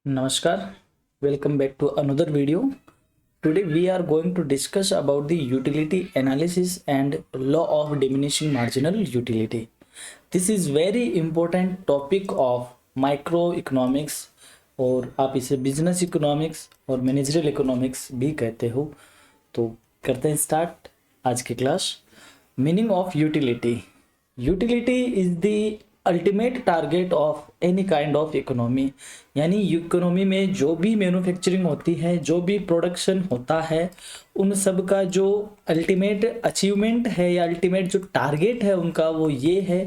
Namaskar, welcome back to another video. Today we are going to discuss about the utility analysis and law of diminishing marginal utility. This is very important topic of microeconomics और आप इसे business economics और managerial economics भी कहते हो। तो करते हैं स्टार्ट आज की class. Meaning of utility. Utility is the ultimate target of any kind of economy, यानी इकोनॉमी में जो भी मैन्युफैक्चरिंग होती है, जो भी प्रोडक्शन होता है, उन सब का जो अल्टीमेट अचीवमेंट है या अल्टीमेट जो टारगेट है उनका, वो ये है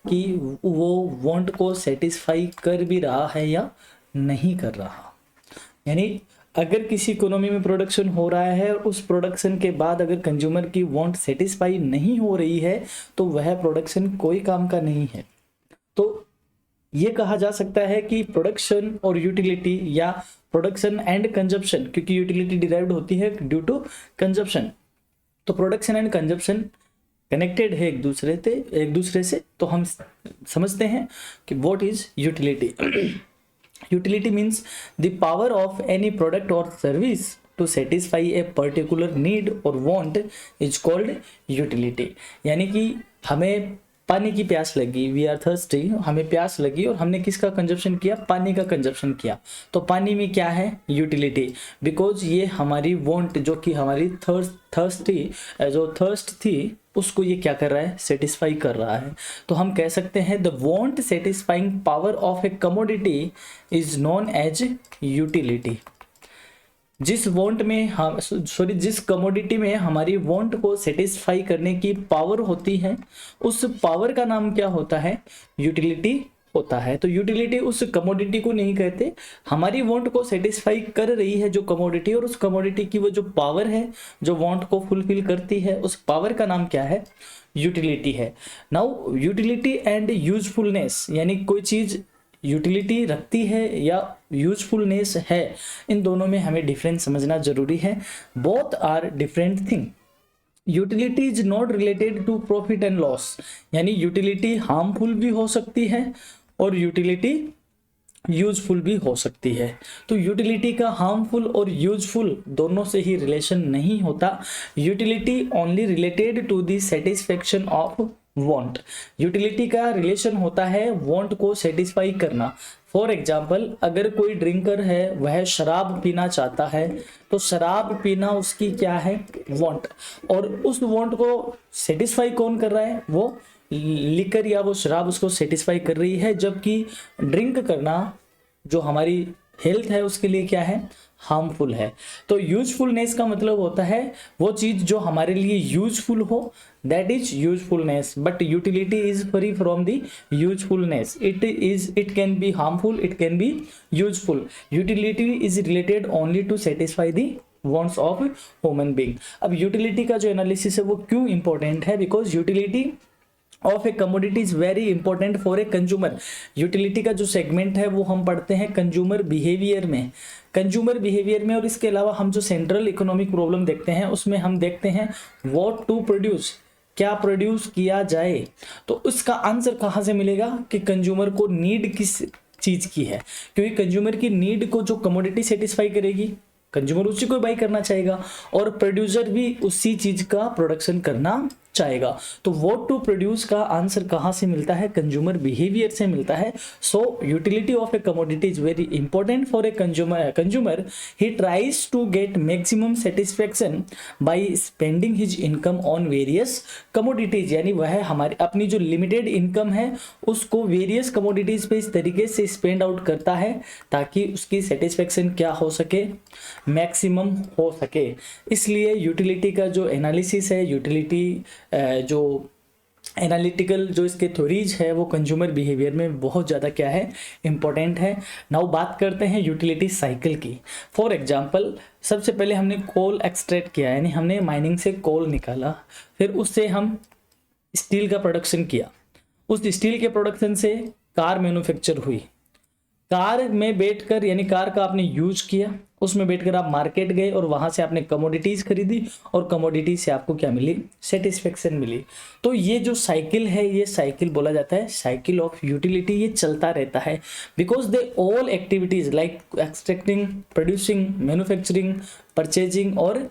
कि वो वांट को सेटिस्फाई कर भी रहा है या नहीं कर रहा। यानी अगर किसी इकोनॉमी में प्रोडक्शन हो रहा है, उस प्रोडक्शन के बाद अगर कंज्यूमर की वांट सेटिस्फाई नहीं हो रही है तो वह प्रोडक्शन कोई काम का नहीं है। तो ये कहा जा सकता है कि प्रोडक्शन और यूटिलिटी या प्रोडक्शन एंड कंजप्शन, क्योंकि यूटिलिटी डिराइव्ड होती है ड्यू टू कंजप्शन, तो प्रोडक्शन एंड कंजप्शन कनेक्टेड है एक दूसरे से। तो हम समझते हैं कि what is utility. Utility means the power of any product or service to satisfy a particular need or want is called utility. यानी कि हमें पानी की प्यास लगी, वी आर थर्स्टी, हमें प्यास लगी और हमने किसका कंजप्शन किया? पानी का कंजप्शन किया। तो पानी में क्या है? यूटिलिटी, बिकॉज ये हमारी वांट, जो कि हमारी थर्स्ट थी, उसको ये क्या कर रहा है? सेटिस्फाई कर रहा है। तो हम कह सकते हैं the want satisfying power of a commodity is known as utility. जिस वांट में हम जिस कमोडिटी में हमारी वांट को सेटिस्फाई करने की पावर होती है, उस पावर का नाम क्या होता है? यूटिलिटी होता है। तो यूटिलिटी उस कमोडिटी को नहीं कहते, हमारी वांट को सेटिस्फाई कर रही है जो कमोडिटी, और उस कमोडिटी की वो जो पावर है जो वांट को फुलफिल करती है, उस पावर का नाम क्या है? यूटिलिटी है। नाउ यूटिलिटी एंड यूजफुलनेस, यानी कोई चीज यूटिलिटी रखती है या यूजफुलनेस है, इन दोनों में हमें डिफरेंस समझना जरूरी है। Both are different thing. Utility is not related to profit and loss, यानी यूटिलिटी हार्मफुल भी हो सकती है और यूटिलिटी यूजफुल भी हो सकती है। तो यूटिलिटी का हार्मफुल और यूजफुल दोनों से ही रिलेशन नहीं होता। Utility only related to the satisfaction of want. Utility का रिलेशन होता है वांट को सेटिस्फाई करना। फॉर एग्जाम्पल, अगर कोई ड्रिंकर है, वह शराब पीना चाहता है, तो शराब पीना उसकी क्या है? वांट। और उस वांट को सेटिस्फाई कौन कर रहा है? वो लिकर या वो शराब उसको सेटिस्फाई कर रही है, जबकि ड्रिंक करना जो हमारी हेल्थ है उसके लिए क्या है? हार्मफुल है। तो यूजफुलनेस का मतलब होता है वो चीज जो हमारे लिए यूजफुल हो, that is usefulness. But utility is free from the usefulness. It can be harmful, it can be useful. Utility is related only to satisfy the wants of human being. अब यूटिलिटी का जो analysis है वो क्यों important है? Because utility of a commodity is very important for a consumer. Utility का जो segment है वो हम पढ़ते हैं कंज्यूमर बिहेवियर में। कंज्यूमर बिहेवियर में और इसके अलावा हम जो सेंट्रल इकोनॉमिक प्रॉब्लम देखते हैं उसमें हम देखते हैं व्हाट टू प्रोड्यूस, क्या प्रोड्यूस किया जाए। तो उसका आंसर कहाँ से मिलेगा कि कंज्यूमर को नीड किस चीज की है, क्योंकि कंज्यूमर की नीड को जो कमोडिटी सेटिस्फाई करेगी, कंज्यूमर उसी को बाई करना चाहेगा और प्रोड्यूसर भी उसी चीज का प्रोडक्शन करना चाहेगा। तो व्हाट टू प्रोड्यूस का आंसर कहां से मिलता है? कंज्यूमर बिहेवियर से मिलता है। So utility of a commodity is very important for a consumer. He tries to get maximum satisfaction by spending his income on various commodities, यानी वह हमारी अपनी जो लिमिटेड इनकम है उसको वेरियस कमोडिटीज पे इस तरीके से स्पेंड आउट करता है ताकि उसकी सेटिस्फेक्शन क्या हो सके? मैक्सिमम हो सके। इसलिए यूटिलिटी का जो एनालिसिस है, यूटिलिटी जो एनालिटिकल जो इसके थ्योरीज है वो कंज्यूमर बिहेवियर में बहुत ज़्यादा क्या है? इंपॉर्टेंट है। नाउ बात करते हैं यूटिलिटी साइकिल की। फॉर एग्जांपल, सबसे पहले हमने कोल एक्सट्रैक्ट किया, यानी हमने माइनिंग से कोल निकाला, फिर उससे हम स्टील का प्रोडक्शन किया, उस स्टील के प्रोडक्शन से कार मैन्युफैक्चर हुई, कार में बैठकर यानी कार का आपने यूज किया, उसमें बैठकर आप मार्केट गए और वहां से आपने कमोडिटीज खरीदी और कमोडिटीज से आपको क्या मिली, सेटिस्फेक्शन मिली। तो ये जो साइकिल है, ये साइकिल बोला जाता है साइकिल ऑफ यूटिलिटी। ये चलता रहता है because they all activities like extracting, producing, manufacturing, purchasing और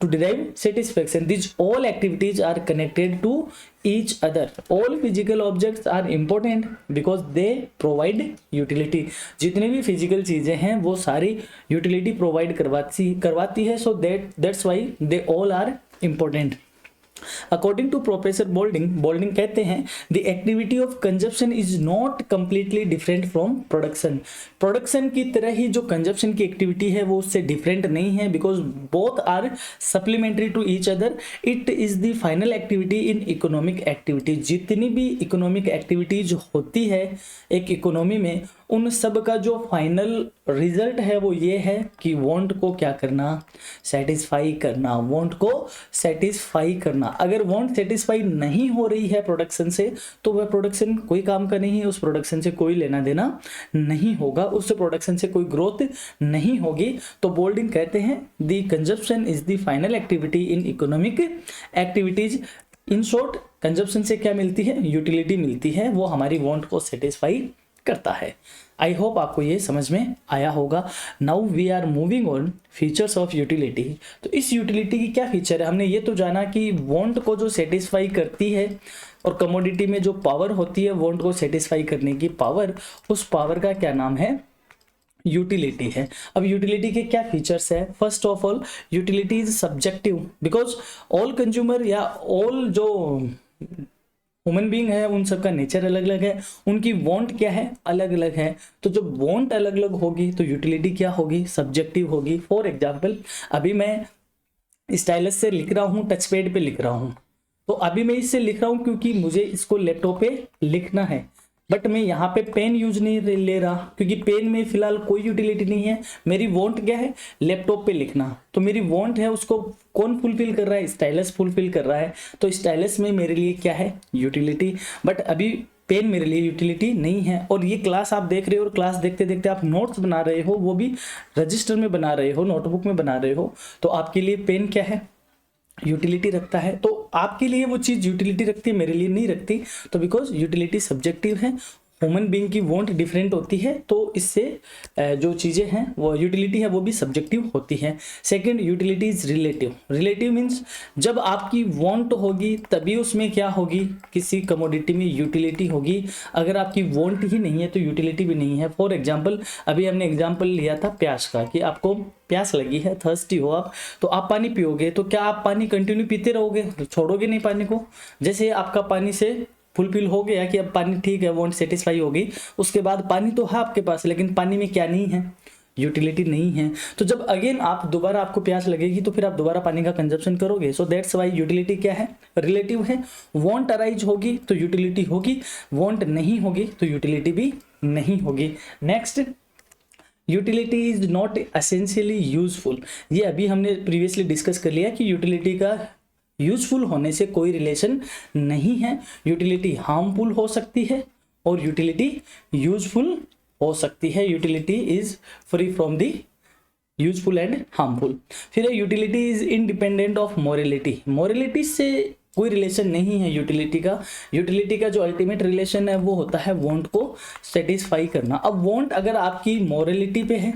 to derive satisfaction, these all activities are connected to each other. All physical objects are important because they provide utility. जितनी भी physical चीजें हैं वो सारी यूटिलिटी प्रोवाइड करवाती है, so that's why they all are important. According to professor Boulding कहते हैं the activity of consumption is not completely different from production. Production की तरह ही जो कंजप्शन की एक्टिविटी है वो उससे डिफरेंट नहीं है, because both are supplementary to each other. It is the final activity in economic activity. जितनी भी इकोनॉमिक एक्टिविटीज होती है एक इकोनॉमी में, उन सब का जो फाइनल रिजल्ट है वो ये है कि वांट को क्या करना, सेटिस्फाई करना, वांट को सेटिस्फाई करना। अगर वांट सेटिस्फाई नहीं हो रही है प्रोडक्शन से तो वह प्रोडक्शन कोई काम का नहीं है, उस प्रोडक्शन से कोई लेना देना नहीं होगा, उस प्रोडक्शन से कोई ग्रोथ नहीं होगी। तो बोल्डिंग कहते हैं the consumption is the final activity in economic activities. In short consumption से क्या मिलती है, यूटिलिटी मिलती है, वो हमारी वांट को सेटिस्फाई करता है। आई होप आपको ये समझ में आया होगा। Now we are moving on features of utility. तो इस यूटिलिटी की क्या फीचर है, हमने ये तो जाना कि वांट को जो सेटिस्फाई करती है और कमोडिटी में जो पावर होती है वांट को सेटिस्फाई करने की पावर, उस पावर का क्या नाम है, यूटिलिटी है। अब यूटिलिटी के क्या फीचर्स है, first of all utility is subjective because all consumer या ऑल जो ह्यूमन बीइंग है उन सबका नेचर अलग अलग है, उनकी वांट क्या है, अलग अलग है। तो जब वांट अलग अलग होगी तो यूटिलिटी क्या होगी, सब्जेक्टिव होगी। फॉर एग्जांपल अभी मैं स्टाइलस से लिख रहा हूँ, टच पैड पे लिख रहा हूँ, तो अभी मैं इससे लिख रहा हूँ क्योंकि मुझे इसको लैपटॉप पे लिखना है, बट मैं यहाँ पे पेन यूज नहीं ले रहा क्योंकि पेन में फिलहाल कोई यूटिलिटी नहीं है। मेरी वांट क्या है, लैपटॉप पे लिखना। तो मेरी वांट है उसको कौन फुलफिल कर रहा है, स्टाइलस फुलफिल कर रहा है। तो स्टाइलस में मेरे लिए क्या है, यूटिलिटी। बट अभी पेन मेरे लिए यूटिलिटी नहीं है। और ये क्लास आप देख रहे हो और क्लास देखते देखते आप नोट्स बना रहे हो, वो भी रजिस्टर में बना रहे हो, नोटबुक में बना रहे हो, तो आपके लिए पेन क्या है, यूटिलिटी रखता है। तो आपके लिए वो चीज यूटिलिटी रखती है, मेरे लिए नहीं रखती। तो बिकॉज यूटिलिटी सब्जेक्टिव है, ह्यूमन बीइंग की वांट डिफरेंट होती है, तो इससे जो चीजें हैं वो यूटिलिटी है वो भी सब्जेक्टिव होती है। Second, utility is relative. Relative means जब आपकी वांट होगी तभी उसमें क्या होगी, किसी कमोडिटी में यूटिलिटी होगी। अगर आपकी वांट ही नहीं है तो यूटिलिटी भी नहीं है। फॉर एग्जाम्पल अभी हमने एग्जाम्पल लिया था प्यास का, कि आपको प्यास लगी है, थर्स्टी हो आप, तो आप पानी पियोगे, तो क्या आप पानी कंटिन्यू पीते रहोगे, छोड़ोगे नहीं पानी को। जैसे आपका पानी से फुलफिल हो गया कि अब पानी ठीक है, वांट सेटिस्फाई होगी, उसके बाद पानी तो है आपके पास लेकिन पानी में क्या नहीं है, यूटिलिटी नहीं है। तो जब अगेन आप दोबारा आपको प्यास लगेगी तो फिर आप दोबारा पानी का कंजप्शन करोगे। सो दैट्स वाई यूटिलिटी क्या है, रिलेटिव है। वांट अराइज होगी तो यूटिलिटी होगी, वांट नहीं होगी तो यूटिलिटी भी नहीं होगी। Next, utility is not essentially useful. ये अभी हमने प्रीवियसली डिस्कस कर लिया कि यूटिलिटी का यूजफुल होने से कोई रिलेशन नहीं है। यूटिलिटी हार्मफुल हो सकती है और यूटिलिटी यूजफुल हो सकती है। Utility is free from the useful and harmful. फिर utility is independent of morality. Morality से कोई रिलेशन नहीं है यूटिलिटी का। यूटिलिटी का जो अल्टीमेट रिलेशन है वो होता है वांट को सेटिस्फाई करना। अब वांट अगर आपकी मोरलिटी पे है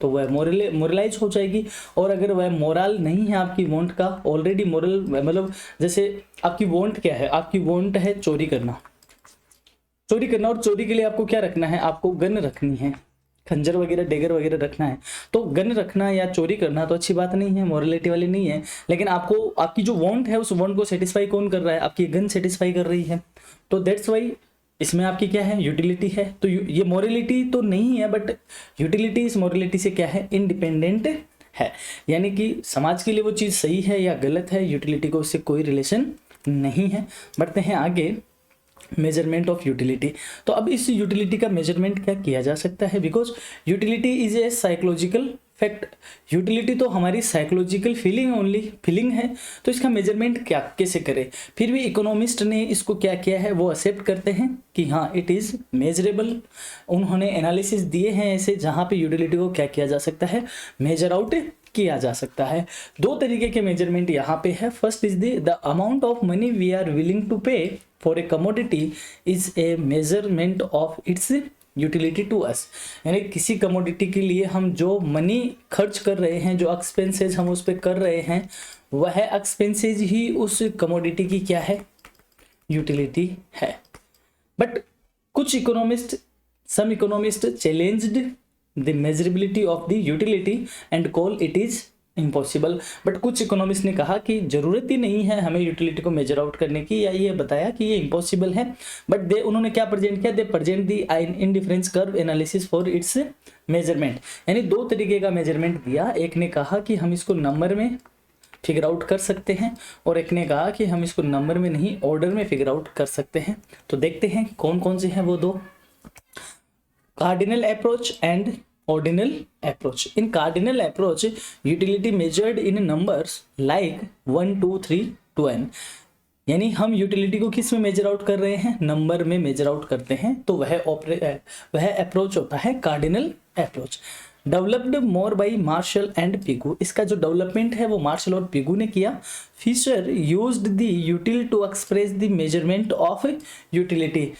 तो वह मोरलाइज हो जाएगी, और अगर वह मोरल नहीं है आपकी वांट का, ऑलरेडी मोरल मतलब जैसे आपकी वांट क्या है, आपकी वांट है चोरी करना, चोरी करना, और चोरी के लिए आपको क्या रखना है, आपको गन रखनी है, खंजर वगैरह डेगर वगैरह रखना है। तो गन रखना या चोरी करना तो अच्छी बात नहीं है, मोरलिटी वाली नहीं है। लेकिन आपको आपकी जो वांट है उस वांट को सेटिस्फाई कौन कर रहा है, आपकी गन सेटिस्फाई कर रही है। तो दैट्स वाई इसमें आपकी क्या है, यूटिलिटी है। तो ये मोरलिटी तो नहीं है, बट यूटिलिटी इस मोरलिटी से क्या है, इंडिपेंडेंट है। यानी कि समाज के लिए वो चीज़ सही है या गलत है, यूटिलिटी को उससे कोई रिलेशन नहीं है। बढ़ते हैं आगे, मेजरमेंट ऑफ यूटिलिटी। तो अब इस यूटिलिटी का मेजरमेंट क्या किया जा सकता है, because utility is a psychological fact utility तो हमारी साइकोलॉजिकल फीलिंग ओनली फीलिंग है, तो इसका मेजरमेंट क्या कैसे करें। फिर भी इकोनॉमिस्ट ने इसको क्या किया है, वो एक्सेप्ट करते हैं कि हाँ इट इज़ मेजरेबल। उन्होंने एनालिसिस दिए हैं ऐसे जहाँ पे यूटिलिटी को क्या किया जा सकता है, मेजर आउट किया जा सकता है। दो तरीके के मेजरमेंट यहाँ पे है। First is the amount of money we are willing to pay for a commodity is a measurement of its utility to us. यानी किसी कमोडिटी के लिए हम जो मनी खर्च कर रहे हैं, जो एक्सपेंसेज हम उस पर कर रहे हैं, वह एक्सपेंसेज ही उस कमोडिटी की क्या है, यूटिलिटी है। बट कुछ economist, some economist challenged the measurability of the utility and call it is impossible. But कुछ इकोनॉमिस्ट ने कहा कि ज़रूरत ही नहीं है हमें यूटिलिटी को मेजर आउट करने की, या ये बताया कि ये इम्पॉसिबल है। बट दे उन्होंने क्या प्रेजेंट किया, दे present the indifference curve analysis for its measurement. यानी दो तरीके का मेजरमेंट दिया। एक ने कहा कि हम इसको नंबर में फिगर आउट कर सकते हैं, और एक ने कहा कि हम इसको नंबर में नहीं ऑर्डर में फिगर आउट कर सकते हैं। तो देखते हैं कौन कौन से हैं वो दो, cardinal approach and ordinal approach. In cardinal approach, utility measured in numbers like 1, 2, 3 to n. यानी हम यूटिलिटी को किस में मेजर आउट कर रहे हैं, नंबर में मेजर आउट करते हैं, तो वह अप्रोच होता है cardinal approach. Developed more by martial and Pigou. इसका जो डेवलपमेंट है वो मार्शल और पिगू ने किया। Fisher used the util to express the measurement of utility.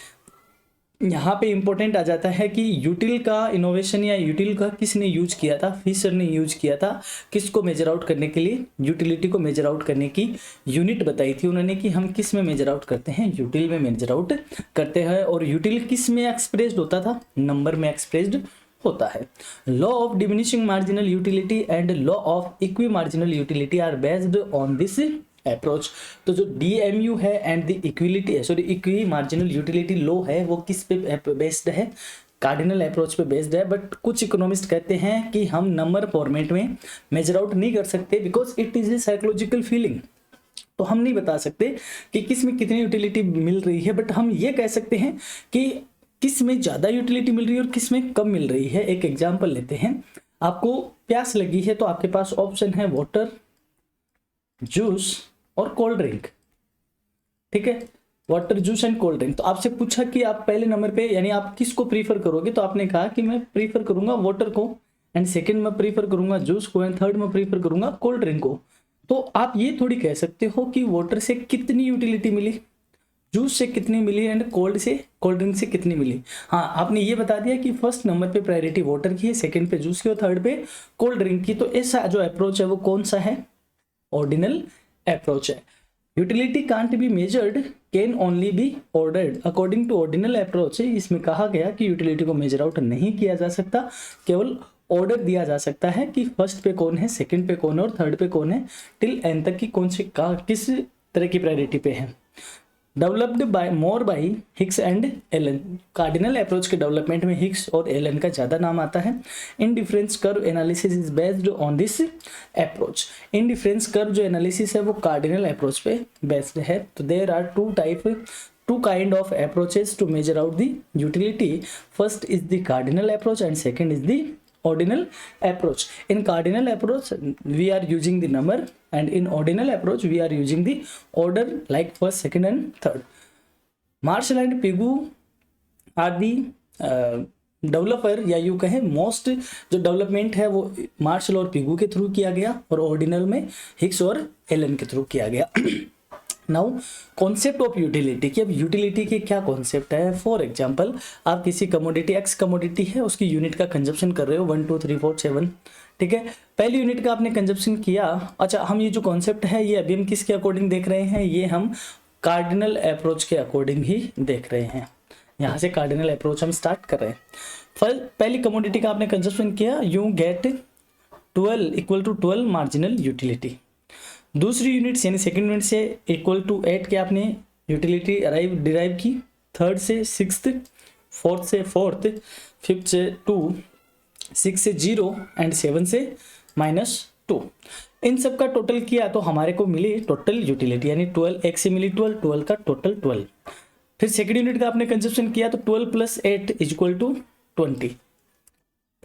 यहाँ पे इंपॉर्टेंट आ जाता है कि यूटिल का इनोवेशन या यूटिल का किसने यूज किया था, फिशर ने यूज किया था। किसको मेजर आउट करने के लिए, यूटिलिटी को मेजर आउट करने की यूनिट बताई थी उन्होंने कि हम किस में मेजर आउट करते हैं, यूटिल में मेजर आउट करते हैं। और यूटिल किस में एक्सप्रेस्ड होता था, नंबर में एक्सप्रेस्ड होता है। Law of diminishing marginal utility and law of equi marginal utility are based on this approach. तो जो DMU है and the equality sorry equi marginal utility law है वो किस पे बेस्ड है, कार्डिनल अप्रोच पे बेस्ड है। बट कुछ इकोनॉमिस्ट कहते हैं कि हम नंबर फॉर्मेट में मेजर आउट नहीं कर सकते because it is a psychological feeling. तो हम नहीं बता सकते कि किस में कितनी यूटिलिटी मिल रही है, बट हम ये कह सकते हैं कि किस में ज़्यादा यूटिलिटी मिल रही है और किस में कम मिल रही है। एक एग्जाम्पल लेते हैं, आपको प्यास लगी है तो आपके पास ऑप्शन है वाटर, जूस और कोल्ड ड्रिंक। ठीक है, water, juice and cold drink. तो आपसे पूछा कि आप पहले नंबर पे यानी आप किसको प्रीफर करोगे, तो आपने कहा कि मैं प्रीफर करूंगा वाटर को, एंड सेकंड में प्रीफर करूंगा जूस को, एंड थर्ड में प्रीफर करूंगा कोल्ड ड्रिंक को। तो आप ये थोड़ी कह सकते हो कि वाटर से कितनी यूटिलिटी मिली, जूस से कितनी मिली, एंड कोल्ड ड्रिंक से कितनी मिली। हाँ, आपने ये बता दिया कि फर्स्ट नंबर पे प्रायोरिटी वाटर की है, सेकंड पे जूस की और थर्ड पे कोल्ड ड्रिंक की। तो ऐसा जो अप्रोच है वो कौन सा है, ऑर्डिनल अप्रोच है। Utility can't be measured can only be ordered according to ordinal approach. इसमें कहा गया कि यूटिलिटी को मेजर आउट नहीं किया जा सकता, केवल ऑर्डर दिया जा सकता है कि फर्स्ट पे कौन है, सेकंड पे कौन है और थर्ड पे कौन है, टिल एन तक की कौन से किस तरह की प्रायोरिटी पे है। Developed by Hicks and Allen. Cardinal approach के डेवलपमेंट में हिक्स और एलन का ज़्यादा नाम आता है। Indifference curve analysis is based on this approach. Indifference curve जो एनालिसिस है वो कार्डिनल अप्रोच पे बेस्ड है। तो there are two kind of approaches to measure out the utility. First is the cardinal approach and second is the ordinal approach. In cardinal approach we are using the number, and in ordinal approach we are using the order like first, second and third. Marshall and Pigou are the developer, या यूँ कहें most जो development है वो martial और Pigou के through किया गया, और ऑर्डिनल में हिक्स और एलन के थ्रू किया गया। नाउ कॉन्सेप्ट ऑफ यूटिलिटी की, अब यूटिलिटी के क्या कॉन्सेप्ट है। फॉर एग्जांपल, आप किसी कमोडिटी, एक्स कमोडिटी है, उसकी यूनिट का कंजप्शन कर रहे हो 1 2 3 4 7, ठीक है, पहली यूनिट का आपने कंजप्शन किया। अच्छा, हम ये जो कॉन्सेप्ट है ये अभी हम किसके अकॉर्डिंग देख रहे हैं, ये हम कार्डिनल अप्रोच के अकॉर्डिंग ही देख रहे हैं। यहाँ से कार्डिनल अप्रोच हम स्टार्ट कर रहे हैं। पहली कमोडिटी का आपने कंजप्शन किया, you get 12 equal to 12 marginal utility. दूसरी यूनिट यानी सेकंड यूनिट से इक्वल टू 8 के आपने यूटिलिटी डिराइव की, थर्ड से 6th, फोर्थ से 4th, 5th से 2, 6 से 0 एंड 7 से -2। इन सब का टोटल किया तो हमारे को मिली टोटल यूटिलिटी, यानी 12, एक से मिली 12 का टोटल 12। फिर सेकंड यूनिट का आपने कंजप्शन किया तो 12 + 8 = 20।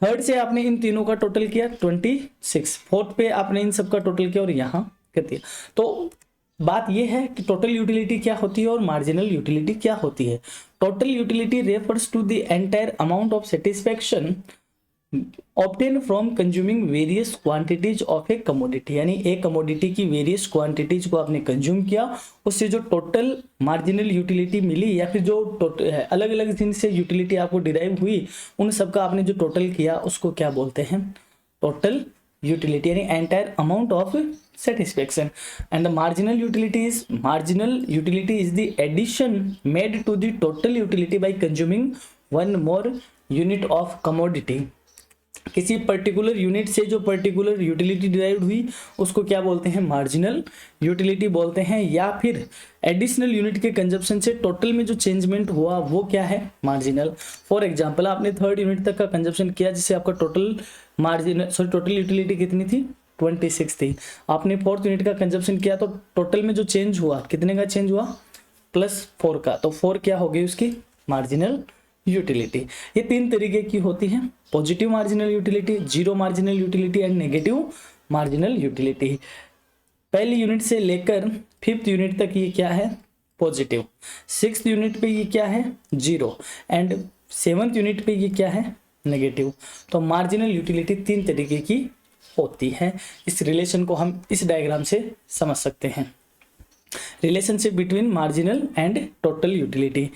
थर्ड से आपने इन तीनों का टोटल किया 26, फोर्थ पे आपने इन सब का टोटल किया और यहाँ कर दिया। तो बात यह है कि टोटल यूटिलिटी क्या होती है और मार्जिनल यूटिलिटी क्या होती है। Total utility refers to the entire amount of satisfaction obtain from consuming various quantities of a commodity, यानी एक कमोडिटी की वेरियस क्वांटिटीज को आपने कंज्यूम किया, उससे जो टोटल मार्जिनल यूटिलिटी मिली या फिर जो अलग अलग जिनसे यूटिलिटी आपको डिराइव हुई उन सब का आपने जो टोटल किया उसको क्या बोलते हैं, टोटल यूटिलिटी, यानी entire amount of satisfaction. And the marginal utility is the addition made to the total utility by consuming one more unit of commodity. किसी पर्टिकुलर यूनिट से जो पर्टिकुलर यूटिलिटी डिराइव्ड हुई उसको क्या बोलते हैं, मार्जिनल यूटिलिटी बोलते हैं, या फिर एडिशनल यूनिट के कंजप्शन से टोटल में जो चेंजमेंट हुआ वो क्या है, मार्जिनल। फॉर एग्जांपल आपने थर्ड यूनिट तक का कंजप्शन किया जिससे आपका टोटल यूटिलिटी कितनी थी, 26 थी। आपने फोर्थ यूनिट का कंजप्शन किया तो टोटल में जो चेंज हुआ कितने का चेंज हुआ, +4 का, तो 4 क्या हो गई उसकी मार्जिनल यूटिलिटी। ये तीन तरीके की होती है, positive marginal utility, zero marginal utility and negative marginal utility. पहली यूनिट से लेकर 5th यूनिट तक ये क्या है, पॉजिटिव, 6th यूनिट पे ये क्या है, जीरो, एंड 7th यूनिट पे ये क्या है, नेगेटिव। तो मार्जिनल यूटिलिटी तीन तरीके की होती है। इस रिलेशन को हम इस डायग्राम से समझ सकते हैं, relationship between marginal and total utility.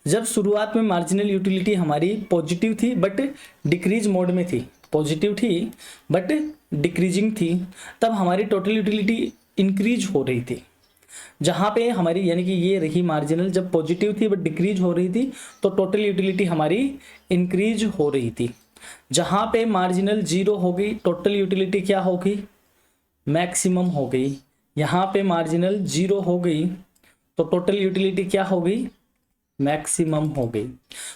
जब शुरुआत में मार्जिनल यूटिलिटी हमारी पॉजिटिव थी बट डिक्रीज मोड में थी, पॉजिटिव थी बट डिक्रीजिंग थी, तब हमारी टोटल यूटिलिटी इंक्रीज हो रही थी। जहाँ पे हमारी यानी कि ये रही मार्जिनल, जब पॉजिटिव थी बट डिक्रीज हो रही थी तो टोटल यूटिलिटी हमारी इंक्रीज हो रही थी। जहाँ पे मार्जिनल जीरो हो गई टोटल यूटिलिटी क्या हो गई, मैक्सिमम हो गई। यहाँ पे मार्जिनल जीरो हो गई तो टोटल यूटिलिटी क्या हो गई, मैक्सिमम हो गई।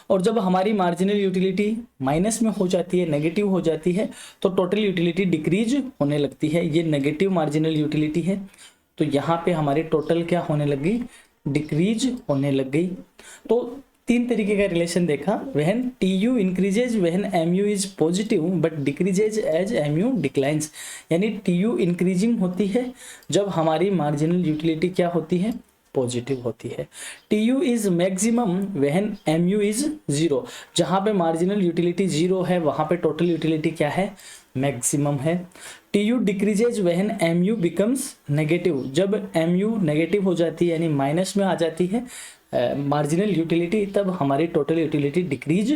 और जब हमारी मार्जिनल यूटिलिटी माइनस में हो जाती है, नेगेटिव हो जाती है, तो टोटल यूटिलिटी डिक्रीज होने लगती है। ये नेगेटिव मार्जिनल यूटिलिटी है, तो यहाँ पे हमारी टोटल क्या होने लगी, डिक्रीज होने लग गई। तो तीन तरीके का रिलेशन देखा, when TU increases when MU is positive but decreases as MU declines, यानी TU इंक्रीजिंग होती है जब हमारी मार्जिनल यूटिलिटी क्या होती है, पॉजिटिव होती है। TU is maximum when MU is zero, जहाँ पे मार्जिनल यूटिलिटी जीरो है वहाँ पे टोटल यूटिलिटी क्या है, मैक्सिमम है। TU decreases when MU becomes negative, जब MU नेगेटिव हो जाती है यानी माइनस में आ जाती है मार्जिनल यूटिलिटी, तब हमारी टोटल यूटिलिटी डिक्रीज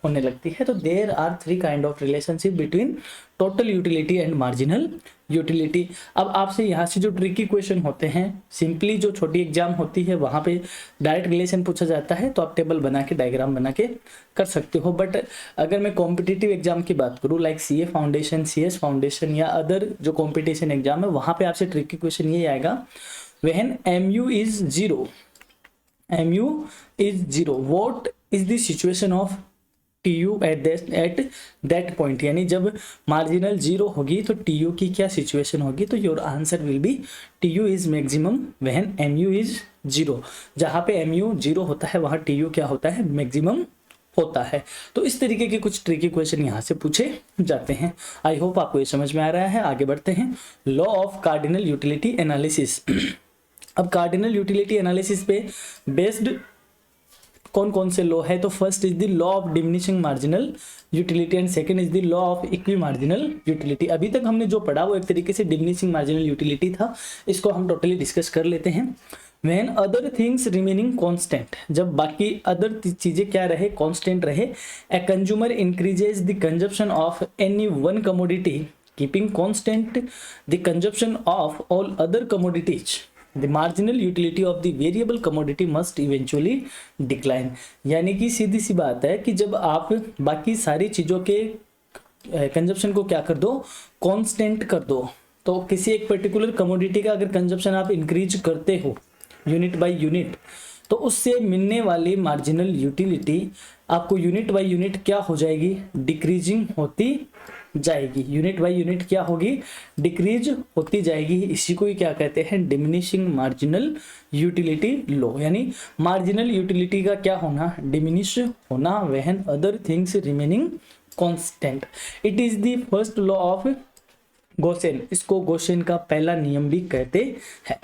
होने लगती है। तो there are 3 kind of relationship between total utility and marginal utility. अब आपसे यहाँ से जो ट्रिकी क्वेश्चन होते हैं, सिंपली जो छोटी एग्जाम होती है वहाँ पे डायरेक्ट रिलेशन पूछा जाता है तो आप टेबल बना के डायग्राम बना के कर सकते हो। बट अगर मैं कॉम्पिटिटिव एग्जाम की बात करूँ like CA foundation, CS foundation या अदर जो कॉम्पिटिशन एग्जाम है, वहाँ पे आपसे ट्रिकी क्वेश्चन ये आएगा, when MU is zero, MU is 0, what is the situation of TU at that point, यानी जब मार्जिनल जीरो होगी तो TU की क्या सिचुएशन होगी। तो your answer will be TU is maximum when MU is zero, जहाँ पे MU जीरो होता है वहाँ TU क्या होता है, मैक्सिमम होता है। तो इस तरीके के कुछ ट्रिकी क्वेश्चन यहाँ से पूछे जाते हैं। आई होप आपको ये समझ में आ रहा है। आगे बढ़ते हैं, law of cardinal utility analysis. अब कार्डिनल यूटिलिटी एनालिसिस पे बेस्ड कौन कौन से लॉ है, तो first is the law of diminishing marginal utility and second is the law of equi marginal utility. अभी तक हमने जो पढ़ा वो एक तरीके से डिमिनिशिंग मार्जिनल यूटिलिटी था, इसको हम टोटली डिस्कस कर लेते हैं। When other things remaining constant, जब बाकी अदर चीजें क्या रहे, कांस्टेंट रहे, a consumer increases the consumption of any one commodity keeping constant the consumption of all other commodities, the marginal utility of the variable commodity must eventually decline। यानी कि सीधी सी बात है कि जब आप बाकी सारी चीज़ों के कंजप्शन को क्या कर दो, कांस्टेंट कर दो, तो किसी एक पर्टिकुलर कमोडिटी का अगर कंजप्शन आप इंक्रीज करते हो यूनिट बाय यूनिट, तो उससे मिलने वाली मार्जिनल यूटिलिटी आपको यूनिट बाय यूनिट क्या हो जाएगी, डिक्रीजिंग होती जाएगी। यूनिट बाय यूनिट क्या होगी, डिक्रीज होती जाएगी। इसी को ही क्या कहते हैं, डिमिनिशिंग मार्जिनल यूटिलिटी लॉ, यानी मार्जिनल यूटिलिटी का क्या होना, डिमिनिश होना, when other things remaining constant. It is the first law of Gossen, इसको गॉसेन का पहला नियम भी कहते हैं।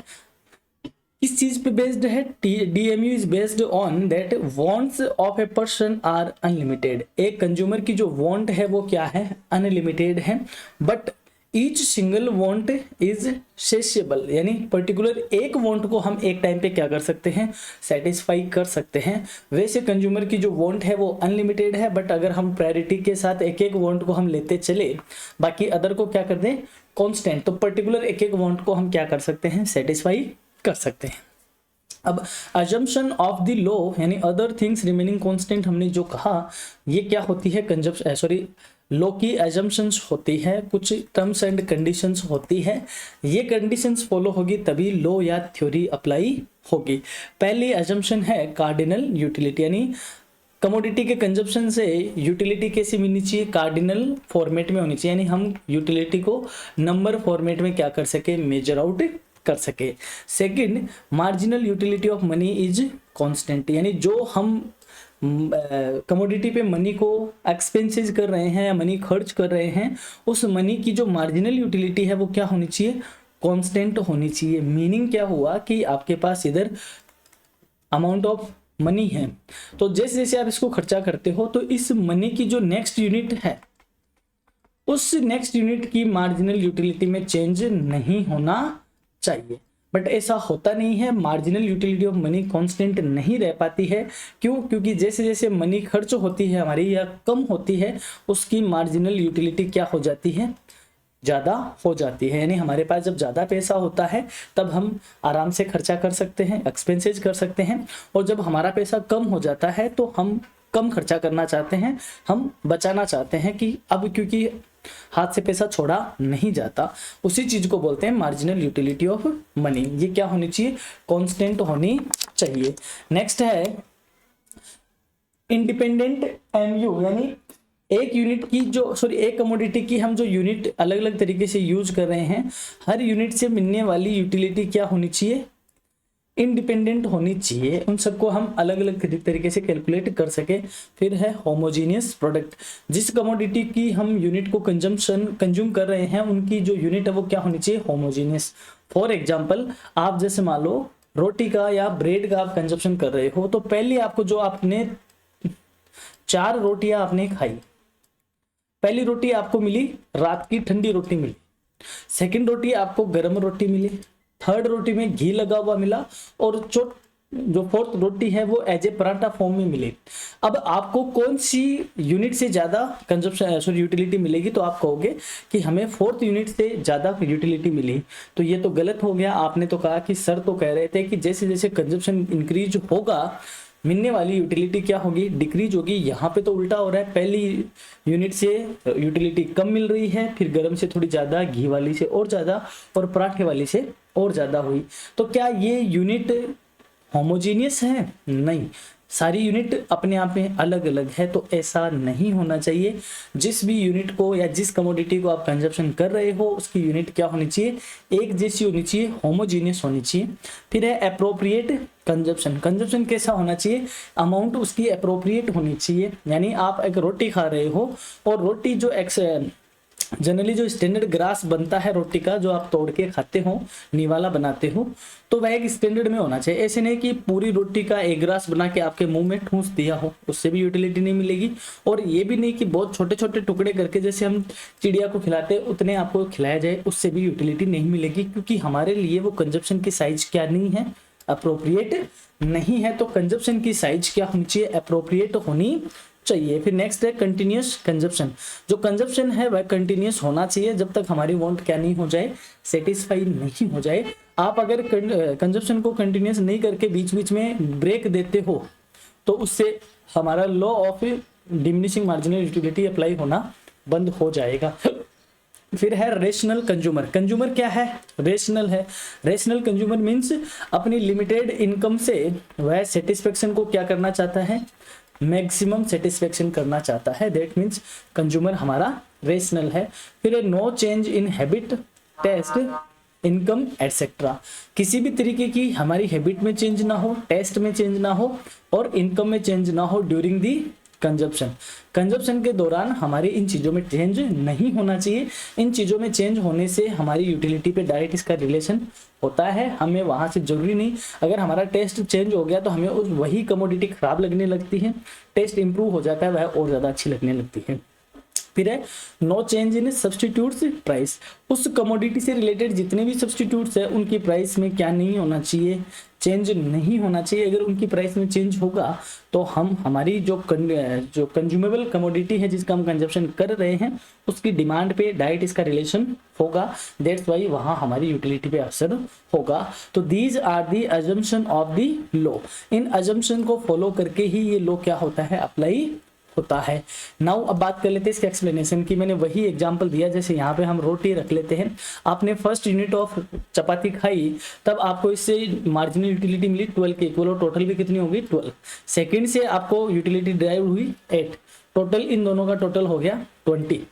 इस चीज पे बेस्ड है, DMU is based on that wants of a person are unlimited. एक कंज्यूमर की जो वांट है वो क्या है, अनलिमिटेड है, but each single want is satiable, यानी पर्टिकुलर एक वांट को हम एक टाइम पे क्या कर सकते हैं, सेटिस्फाई कर सकते हैं। वैसे कंज्यूमर की जो वांट है वो अनलिमिटेड है, बट अगर हम प्रायोरिटी के साथ एक एक वांट को हम लेते चले, बाकी अदर को क्या कर दें, कांस्टेंट, तो पर्टिकुलर एक एक वांट को हम क्या कर सकते हैं, सेटिस्फाई कर सकते हैं। अब अजम्पशन ऑफ द लॉ यानी अदर थिंग्स रिमेनिंग कांस्टेंट हमने जो कहा, ये क्या होती है, लॉ की एजम्पशंस होती है, कुछ टर्म्स एंड कंडीशंस होती है, ये कंडीशंस फॉलो होगी तभी लॉ या थ्योरी अप्लाई होगी। पहली एजम्पशन है कार्डिनल यूटिलिटी, यानी कमोडिटी के कंजप्शन से यूटिलिटी कैसी मिलनी चाहिए, कार्डिनल फॉर्मेट में होनी चाहिए, यानी हम यूटिलिटी को नंबर फॉर्मेट में क्या कर सके, मेजर आउट कर सके। Second, marginal utility of money is constant, यानी जो हम कमोडिटी पे मनी को एक्सपेंसेस कर रहे हैं या मनी खर्च कर रहे हैं, उस मनी की जो मार्जिनल यूटिलिटी है वो क्या होनी चाहिए, कांस्टेंट होनी चाहिए। मीनिंग क्या हुआ कि आपके पास इधर अमाउंट ऑफ मनी है, तो जैसे जैसे आप इसको खर्चा करते हो तो इस मनी की जो नेक्स्ट यूनिट है उस नेक्स्ट यूनिट की मार्जिनल यूटिलिटी में चेंज नहीं होना चाहिए, बट ऐसा होता नहीं है। Marginal utility of money constant नहीं रह पाती है, क्यों, क्योंकि जैसे जैसे मनी खर्च होती है हमारी या कम होती है, उसकी मार्जिनल यूटिलिटी क्या हो जाती है, ज़्यादा हो जाती है। यानी हमारे पास जब ज़्यादा पैसा होता है तब हम आराम से खर्चा कर सकते हैं, एक्सपेंसेस कर सकते हैं, और जब हमारा पैसा कम हो जाता है तो हम कम खर्चा करना चाहते हैं, हम बचाना चाहते हैं कि अब क्योंकि हाथ से पैसा छोड़ा नहीं जाता। उसी चीज को बोलते हैं मार्जिनल यूटिलिटी ऑफ मनी। ये क्या होनी चाहिए, कांस्टेंट होनी चाहिए। नेक्स्ट है इंडिपेंडेंट एमयू, यानी एक यूनिट की एक कमोडिटी की हम जो यूनिट अलग अलग तरीके से यूज कर रहे हैं, हर यूनिट से मिलने वाली यूटिलिटी क्या होनी चाहिए, इंडिपेंडेंट होनी चाहिए। उन सबको हम अलग अलग तरीके से कैलकुलेट कर सके। फिर है होमोजीनियस प्रोडक्ट, जिस कमोडिटी की हम यूनिट को कंज्यूम कर रहे हैं उनकी जो यूनिट है वो क्या होनी चाहिए, होमोजीनियस। फॉर एग्जांपल, आप जैसे मान लो रोटी का या ब्रेड का आप कंजप्शन कर रहे हो, तो पहले आपको जो आपने 4 रोटियां आपने खाई, पहली रोटी आपको मिली रात की ठंडी रोटी मिली, सेकंड रोटी आपको गर्म रोटी मिली, थर्ड रोटी में घी लगा हुआ मिला, और जो फोर्थ रोटी है वो एज ए पराठा फॉर्म में मिली। अब आपको कौन सी यूनिट से ज्यादा कंजप्शन यूटिलिटी मिलेगी, तो आप कहोगे कि हमें फोर्थ यूनिट से ज्यादा यूटिलिटी मिली। तो ये तो गलत हो गया। आपने तो कहा कि सर तो कह रहे थे कि जैसे जैसे कंजप्शन इंक्रीज होगा मिलने वाली यूटिलिटी क्या होगी, डिक्रीज होगी। यहाँ पे तो उल्टा हो रहा है, पहली यूनिट से यूटिलिटी कम मिल रही है, फिर गर्म से थोड़ी ज्यादा, घी वाली से और ज्यादा, और पराठे वाली से और ज्यादा हुई। तो क्या ये यूनिट होमोजीनियस है? नहीं, सारी यूनिट अपने आप में अलग अलग है, तो ऐसा नहीं होना चाहिए। जिस भी यूनिट को या जिस कमोडिटी को आप कंजप्शन कर रहे हो उसकी यूनिट क्या होनी चाहिए, एक जैसी होनी चाहिए, होमोजीनियस होनी चाहिए। फिर है एप्रोप्रिएट कंजप्शन। कंजप्शन कैसा होना चाहिए, अमाउंट उसकी एप्रोप्रिएट होनी चाहिए। यानी आप एक रोटी खा रहे हो और रोटी जो जनरली जो स्टैंडर्ड ग्रास बनता है रोटी का, जो आप तोड़ के खाते हो, निवाला बनाते हो, तो वह एक स्टैंडर्ड में होना चाहिए। ऐसे नहीं कि पूरी रोटी का एक ग्रास बना के आपके मुंह में ठूंस दिया हो, उससे भी यूटिलिटी नहीं मिलेगी। और ये भी नहीं कि बहुत छोटे छोटे टुकड़े करके जैसे हम चिड़िया को खिलाते हैं उतने आपको खिलाया जाए, उससे भी यूटिलिटी नहीं मिलेगी, क्योंकि हमारे लिए वो कंजप्शन की साइज क्या नहीं है, अप्रोप्रिएट नहीं है। तो कंजप्शन की साइज क्या होनी चाहिए, अप्रोप्रिएट होनी चाहिए। फिर नेक्स्ट है कंटिन्यूस कंजप्शन। जो कंजप्शन है वह कंटिन्यूस होना चाहिए जब तक हमारी वांट क्या नहीं हो जाए, सेटिस्फाई नहीं हो जाए। आप अगर कंजप्शन को कंटिन्यूस नहीं करके बीच बीच में ब्रेक देते हो तो उससे हमारा law of diminishing marginal utility apply होना बंद हो जाएगा। फिर है रेशनल कंज्यूमर। कंज्यूमर क्या है, रेशनल है। रेशनल कंज्यूमर मीन्स अपनी लिमिटेड इनकम से वह सेटिस्फेक्शन को क्या करना चाहता है, मैक्सिमम सेटिस्फेक्शन करना चाहता है। दैट मीन्स कंज्यूमर हमारा रेशनल है। फिर है no change in habit, taste, income etcetera. किसी भी तरीके की हमारी हैबिट में चेंज ना हो, टेस्ट में चेंज ना हो और इनकम में चेंज ना हो ड्यूरिंग दी कंजप्शन। कंजप्शन के दौरान हमारे इन चीज़ों में चेंज नहीं होना चाहिए। इन चीज़ों में चेंज होने से हमारी यूटिलिटी पे डायरेक्ट इसका रिलेशन होता है। हमें वहाँ से जरूरी नहीं, अगर हमारा टेस्ट चेंज हो गया तो हमें उस वही कमोडिटी खराब लगने लगती है, टेस्ट इंप्रूव हो जाता है, वह और ज़्यादा अच्छी लगने लगती है। फिर है no change in substitutes price. उस कमोडिटी से रिलेटेड जितने भी सब्सटीट्यूट्स है उनकी प्राइस में क्या नहीं होना चाहिए, चेंज नहीं होना चाहिए। अगर उनकी प्राइस में चेंज होगा तो हम हमारी जो कंज्यूमेबल कमोडिटी है जिसका हम कंजप्शन कर रहे हैं उसकी डिमांड पे डायरेक्ट इसका रिलेशन होगा। दैट्स वाई वहाँ हमारी यूटिलिटी पे असर होगा। तो these are the assumption of the law. इन अजम्पशन को फॉलो करके ही ये लॉ क्या होता है, अप्लाई होता है। नाउ अब बात कर लेते हैं इसके एक्सप्लेनेशन की। मैंने वही एग्जांपल दिया, जैसे यहाँ पे हम रोटी रख लेते हैं। आपने फर्स्ट यूनिट ऑफ चपाती खाई, तब आपको इससे मार्जिनल यूटिलिटी मिली 12 के इक्वल, और टोटल भी कितनी होगी 12। सेकंड से आपको यूटिलिटी ड्राइव हुई 8, टोटल इन दोनों का टोटल हो गया 20।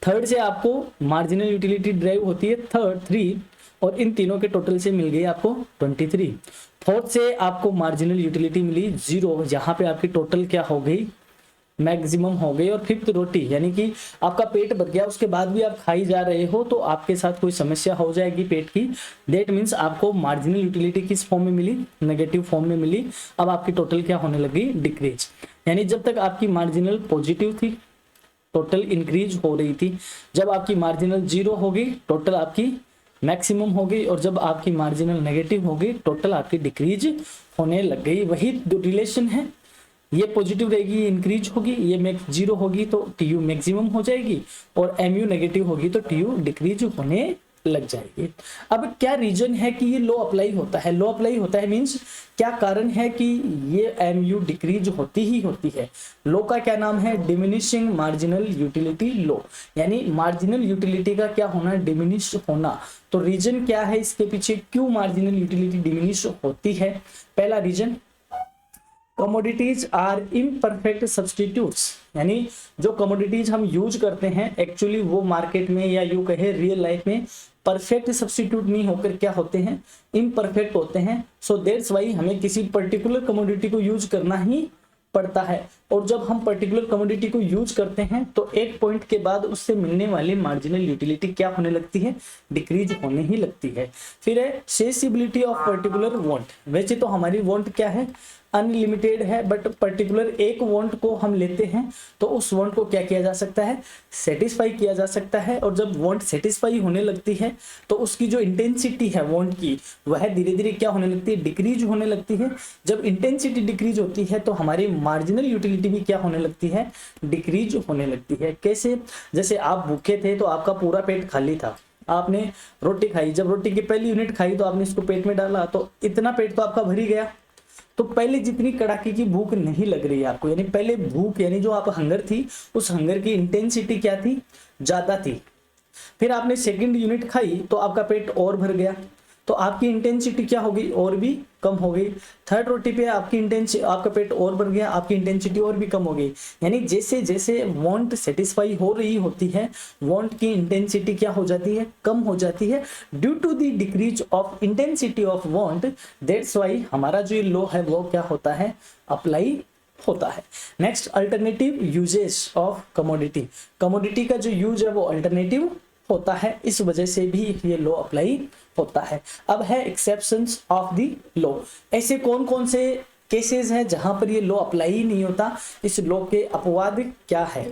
थर्ड से आपको मार्जिनल यूटिलिटी ड्राइव होती है 3, और इन तीनों के टोटल से मिल गई आपको 23। फोर्थ से आपको मार्जिनल यूटिलिटी मिली 0, जहाँ पे आपकी टोटल क्या हो गई, मैक्सिमम हो गई। और फिफ्थ रोटी, यानी कि आपका पेट भर गया उसके बाद भी आप खाई जा रहे हो तो आपके साथ कोई समस्या हो जाएगी पेट की। दैट मीन्स आपको मार्जिनल यूटिलिटी किस फॉर्म में मिली, नेगेटिव फॉर्म में मिली। अब आपकी टोटल क्या होने लगी, डिक्रीज। यानी जब तक आपकी मार्जिनल पॉजिटिव थी टोटल इंक्रीज हो रही थी, जब आपकी मार्जिनल 0 हो गई टोटल आपकी मैक्सिमम हो गई, और जब आपकी मार्जिनल नेगेटिव हो गई टोटल आपकी डिक्रीज होने लग गई। वही रिलेशन है, ये पॉजिटिव रहेगी ये इंक्रीज होगी, ये 0 होगी तो टीयू मैक्सिमम हो जाएगी, और एमयू नेगेटिव होगी तो टीयू डिक्रीज होने लग जाएगी। अब क्या रीजन है कि ये लो अप्लाई होता है, लो अप्लाई होता है मींस क्या कारण है कि ये एमयू डिक्रीज होती ही होती है। लो का क्या नाम है, डिमिनिशिंग मार्जिनल यूटिलिटी लो, यानी मार्जिनल यूटिलिटी का क्या होना, डिमिनिश होना। तो रीजन क्या है इसके पीछे, क्यों मार्जिनल यूटिलिटी डिमिनिश होती है। पहला reason, commodities are imperfect substitutes, यानी जो कमोडिटीज हम यूज करते हैं एक्चुअली वो मार्केट में या यूं कहे रियल लाइफ में परफेक्ट सब्सटीट्यूट नहीं होकर क्या होते हैं, इम्परफेक्ट होते हैं। सो दैट्स वाई हमें किसी पर्टिकुलर कमोडिटी को यूज करना ही पड़ता है, और जब हम पर्टिकुलर कमोडिटी को यूज करते हैं तो एक पॉइंट के बाद उससे मिलने वाली मार्जिनल यूटिलिटी क्या होने लगती है, डिक्रीज होने ही लगती है। फिर है सेसिबिलिटी ऑफ पर्टिकुलर वांट। वैसे तो हमारी वांट क्या है, अनलिमिटेड है, बट पर्टिकुलर एक वांट को हम लेते हैं तो उस वांट को क्या किया जा सकता है, सेटिस्फाई किया जा सकता है। और जब वांट सेटिस्फाई होने लगती है तो उसकी जो इंटेंसिटी है वांट की वह धीरे धीरे क्या होने लगती है, डिक्रीज होने लगती है। जब इंटेंसिटी डिक्रीज होती है तो हमारी मार्जिनल यूटिलिटी भी क्या होने लगती है, डिक्रीज होने लगती है। कैसे, जैसे आप भूखे थे तो आपका पूरा पेट खाली था, आपने रोटी खाई, जब रोटी की पहली यूनिट खाई तो आपने इसको पेट में डाला तो इतना पेट तो आपका भर ही गया। तो पहले जितनी कड़ाके की भूख नहीं लग रही है आपको, यानी पहले भूख यानी जो आप हंगर थी उस हंगर की इंटेंसिटी क्या थी, ज्यादा थी। फिर आपने सेकंड यूनिट खाई तो आपका पेट और भर गया तो आपकी इंटेंसिटी क्या हो गई, और भी कम हो गई। थर्ड रोटी पे आपकी इंटेंसिटी, आपका पेट और बढ़ गया, आपकी इंटेंसिटी और भी कम हो गई। यानी जैसे जैसे वांट सेटिस्फाई हो रही होती है वांट की इंटेंसिटी क्या हो जाती है, कम हो जाती है due to the decrease of intensity of want. That's why हमारा जो लो है वो क्या होता है, अप्लाई होता है। Next, alternative uses of commodity. Commodity का जो यूज है वो अल्टरनेटिव होता है, इस वजह से भी ये लॉ अप्लाई होता है। अब है एक्सेप्शंस ऑफ द लॉ। ऐसे कौन कौन से केसेस हैं जहां पर ये लॉ अप्लाई ही नहीं होता, इस लॉ के अपवाद क्या है।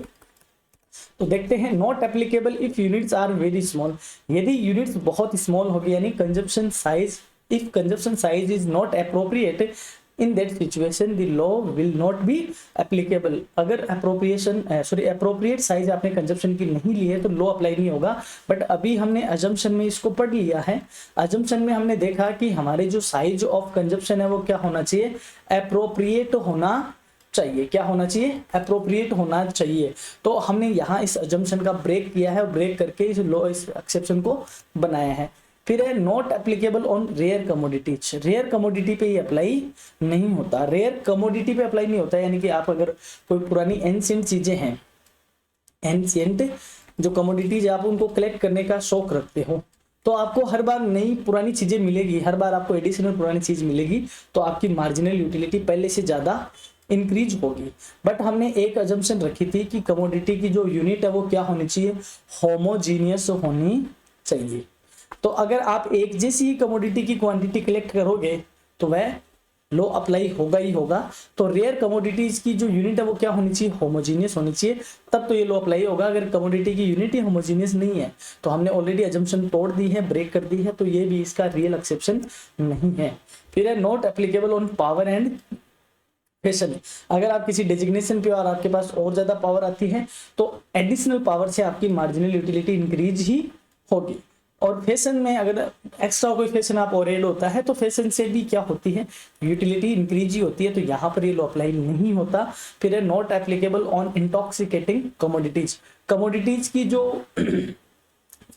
तो देखते हैं, not applicable if units are very small. यदि यूनिट्स बहुत स्मॉल हो गई, यानी consumption size, if consumption size is not appropriate in that situation the law will not be applicable। अगर अप्रोप्रिएट साइज आपने कंजप्शन की नहीं ली है तो लॉ अप्लाई नहीं होगा। बट अभी हमने अजम्पशन में इसको पढ़ लिया है। अजम्पशन में हमने देखा कि हमारे जो साइज ऑफ कंजप्शन है वो क्या होना चाहिए, अप्रोप्रिएट होना चाहिए। क्या होना चाहिए, अप्रोप्रिएट होना चाहिए। तो हमने यहाँ इस अजम्पशन का ब्रेक किया है, ब्रेक करके इस लॉ, इस एक्सेप्शन को बनाया है। फिर है not applicable on rare commodities. Rare commodity पे ये अप्लाई नहीं होता, रेयर कमोडिटी पे अप्लाई नहीं होता। यानी कि आप अगर कोई पुरानी एंशिएंट चीजें हैं, एंशिएंट जो कमोडिटीज आप उनको कलेक्ट करने का शौक रखते हो तो आपको हर बार नई पुरानी चीजें मिलेगी, हर बार आपको एडिशनल पुरानी चीज मिलेगी, तो आपकी मार्जिनल यूटिलिटी पहले से ज्यादा इंक्रीज होगी। बट हमने एक अजम्पशन रखी थी कि कमोडिटी की जो यूनिट है वो क्या होनी चाहिए, होमोजीनियस होनी चाहिए। तो अगर आप एक जैसी ही कमोडिटी की क्वांटिटी कलेक्ट करोगे तो वह लो अप्लाई होगा ही होगा। तो रेयर कमोडिटीज की जो यूनिट है वो क्या होनी चाहिए, होमोजीनियस होनी चाहिए, तब तो ये लो अप्लाई होगा। अगर कमोडिटी की यूनिट ही होमोजीनियस नहीं है तो हमने ऑलरेडी अजम्पशन तोड़ दी है, ब्रेक कर दी है, तो ये भी इसका रियल एक्सेप्शन नहीं है। फिर है not applicable on power and fashion. अगर आप किसी डेजिग्नेशन पे और आपके पास और ज्यादा पावर आती है तो एडिशनल पावर से आपकी मार्जिनल यूटिलिटी इंक्रीज ही होगी। और फैशन में अगर एक्स्ट्रा कोई फैशन आप और ऐड होता है तो फैशन से भी क्या होती है, यूटिलिटी इंक्रीज ही होती है, तो यहाँ पर ये लो अप्लाई नहीं होता। फिर है not applicable on intoxicating commodities. Commodities की जो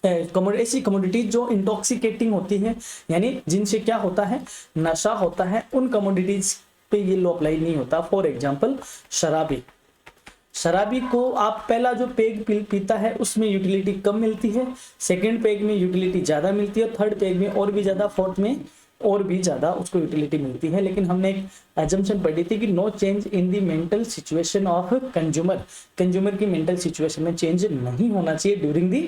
ऐसी कमोडिटीज जो इंटॉक्सिकेटिंग होती है, यानी जिनसे क्या होता है, नशा होता है, उन कमोडिटीज पे ये लो अप्लाई नहीं होता। फॉर एग्जाम्पल शराबी को आप पहला जो पेग पीता है उसमें यूटिलिटी कम मिलती है, सेकंड पेग में यूटिलिटी ज्यादा मिलती है, थर्ड पेग में और भी ज्यादा, फोर्थ में और भी ज्यादा उसको यूटिलिटी मिलती है। लेकिन हमने एक अजम्पशन पढ़ी थी कि no change in the mental situation of consumer की मेंटल सिचुएशन में चेंज नहीं होना चाहिए ड्यूरिंग दी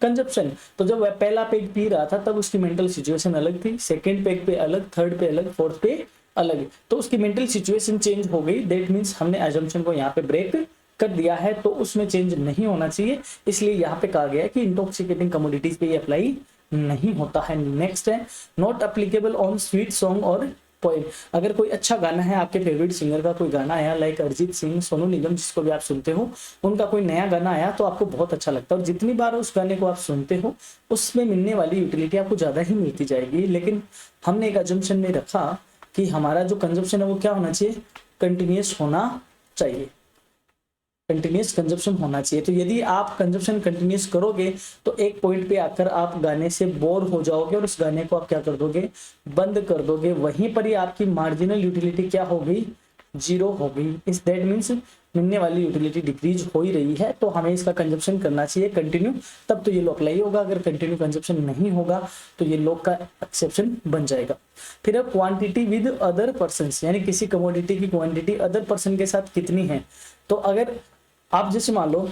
कंजप्शन। तो जब वह पहला पेग पी रहा था तब उसकी मेंटल सिचुएशन अलग थी, सेकेंड पेग पे अलग, थर्ड पे अलग, फोर्थ पे अलग, तो उसकी मेंटल सिचुएशन चेंज हो गई। दैट मीन्स हमने अजम्पशन को यहाँ पे ब्रेक कर दिया है, तो उसमें चेंज नहीं होना चाहिए, इसलिए यहाँ पे कहा गया है कि इंटॉक्सिकेटिंग कमोडिटीज पे ये अप्लाई नहीं होता है। नेक्स्ट है not applicable on sweet song और पोएम। अगर कोई अच्छा गाना है, आपके फेवरेट सिंगर का कोई गाना आया, लाइक अरिजीत सिंह, सोनू निगम, जिसको भी आप सुनते हो, उनका कोई नया गाना आया तो आपको बहुत अच्छा लगता है और जितनी बार उस गाने को आप सुनते हो उसमें मिलने वाली यूटिलिटी आपको ज्यादा ही मिलती जाएगी। लेकिन हमने एक अजम्पशन में रखा कि हमारा जो कंजप्शन है वो क्या होना चाहिए, कंटिन्यूस होना चाहिए, कंटिन्यूस कंजप्शन होना चाहिए। तो यदि आप कंजप्शन कंटिन्यूस करोगे तो एक पॉइंट पे आकर आप गाने से बोर हो जाओगे और उस गाने को आप क्या कर दोगे, बंद कर दोगे। वहीं पर ही आपकी मार्जिनल यूटिलिटी क्या हो गई, जीरो हो गई। इस दैट मीन्स मिलने वाली यूटिलिटी डिक्रीज हो ही रही है, तो हमें इसका कंजप्शन करना चाहिए कंटिन्यू, तब तो ये लो अप्लाई होगा। अगर कंटिन्यू कंजप्शन नहीं होगा तो ये लो का एक्सेप्शन बन जाएगा। फिर क्वांटिटी विद अदर पर्सन, यानी किसी कमोडिटी की क्वांटिटी अदर पर्सन के साथ कितनी है। तो अगर आप जैसे मान लो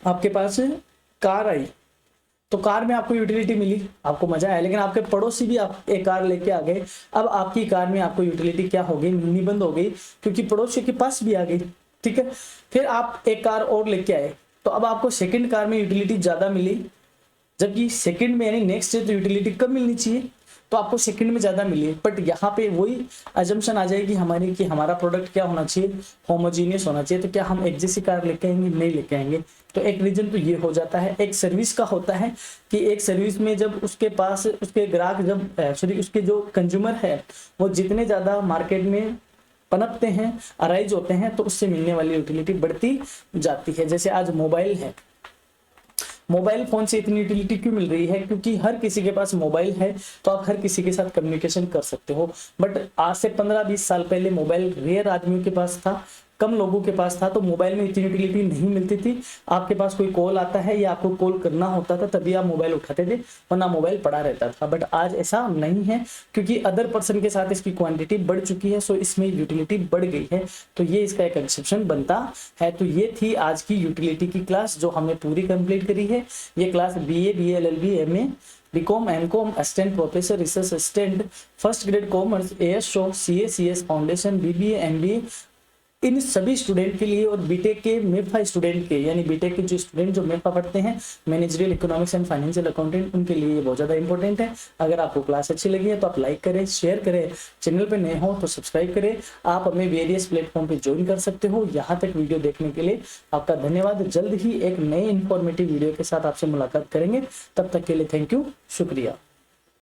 आपके पास कार आई, तो कार में आपको यूटिलिटी मिली, आपको मजा आया, लेकिन आपके पड़ोसी भी आप एक कार लेके आ गए, अब आपकी कार में आपको यूटिलिटी क्या हो गई, मिलनी बंद हो गई, क्योंकि पड़ोसी के पास भी आ गई, ठीक है। फिर आप एक कार और लेके आए, तो अब आपको सेकंड कार में यूटिलिटी ज्यादा मिली, जबकि सेकंड में यानी नेक्स्ट है तो यूटिलिटी कम मिलनी चाहिए, तो आपको सेकंड में ज्यादा मिली। बट यहाँ पे वही अजम्पशन आ जाएगी हमारी कि हमारा प्रोडक्ट क्या होना चाहिए, होमोजीनियस होना चाहिए। तो क्या हम एक जैसी कार लेके आएंगे, नहीं लेके आएंगे। तो एक रीजन तो ये हो जाता है। एक सर्विस का होता है कि एक सर्विस में जब उसके पास उसके ग्राहक जब उसके जो कंज्यूमर है वो जितने ज्यादा मार्केट में पनपते हैं, अराइज होते हैं, तो उससे मिलने वाली यूटिलिटी बढ़ती जाती है। जैसे आज मोबाइल है, मोबाइल फोन से इतनी यूटिलिटी क्यों मिल रही है, क्योंकि हर किसी के पास मोबाइल है, तो आप हर किसी के साथ कम्युनिकेशन कर सकते हो। बट आज से 15-20 साल पहले मोबाइल रेयर आदमियों के पास था, कम लोगों के पास था, तो मोबाइल में इतनी यूटिलिटी नहीं मिलती थी। आपके पास कोई कॉल आता है या आपको कॉल करना होता था तभी आप मोबाइल उठाते थे, वरना मोबाइल पड़ा रहता था। बट आज ऐसा नहीं है, क्योंकि अदर पर्सन के साथ इसकी क्वांटिटी बढ़ चुकी है, सो इसमें यूटिलिटी बढ़ गई है, तो ये इसका एक एक्सेप्शन बनता है। तो ये थी आज की यूटिलिटी की क्लास जो हमने पूरी कंप्लीट करी है। ये class BA, BA, LLB, MA, BCom, MCom, assistant professor, research assistant, first grade commerce, AS, CA, CS foundation, BBA, MBA, इन सभी स्टूडेंट के लिए, और बीटेक के मेफा स्टूडेंट के, यानी बीटेक के जो स्टूडेंट जो मेफा पढ़ते हैं, managerial economics and financial accountant, उनके लिए ये बहुत ज़्यादा इंपॉर्टेंट है। अगर आपको क्लास अच्छी लगी है तो आप लाइक करें, शेयर करें, चैनल पे नए हो तो सब्सक्राइब करें। आप हमें वेरियस प्लेटफॉर्म पे ज्वाइन कर सकते हो। यहाँ तक वीडियो देखने के लिए आपका धन्यवाद। जल्द ही एक नए इंफॉर्मेटिव वीडियो के साथ आपसे मुलाकात करेंगे, तब तक के लिए थैंक यू, शुक्रिया।